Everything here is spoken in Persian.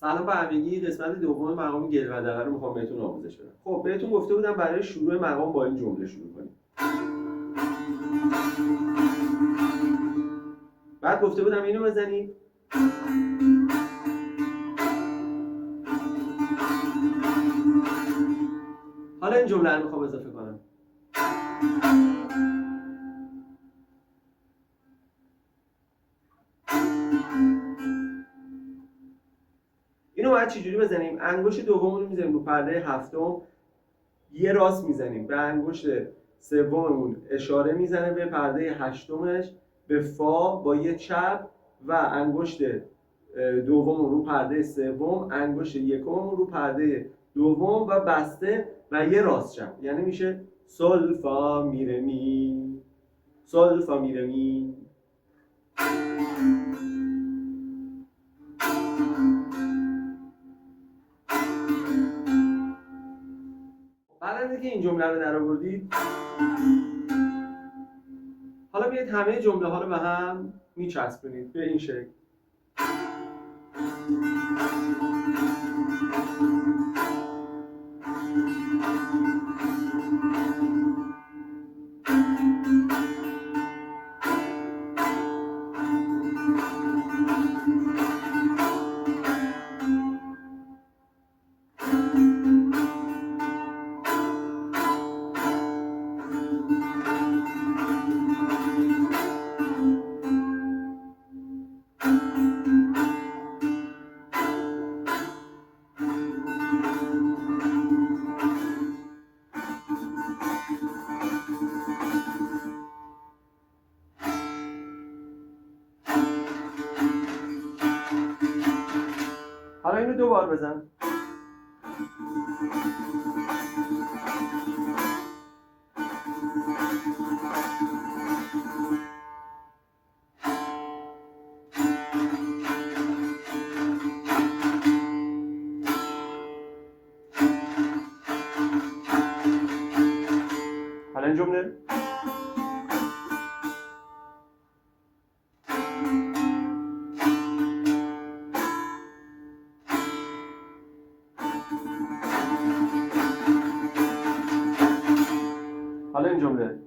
سلام به همگی. قسمت دوم مقام گل و دغه رو میخوام بهتون آموزش بدم. خب بهتون گفته بودم برای شروع مقام با این جمله شروع کنیم. بعد گفته بودم اینو بزنید. حالا این جمله رو میخوام اضافه کنم. اینو باید چجوری بزنیم؟ انگشت دوممون رو میزنیم رو پرده هفتم، یه راست میزنیم، به انگشت سوممون اشاره میزنه به پرده هشتمش، به فا با یه چپ و انگشت دوممون رو پرده سوم، انگشت یکممون رو پرده دوم و بسته و یه راست چپ، یعنی میشه سول فا می ره می، سول فا می ره می. بعد از اینکه این جمله رو درآوردید، حالا بیایید همه جمله ها رو به هم میچسبونید به این شکل. حالا اینو دو بار بزن. حالا این جمله حالا این جمله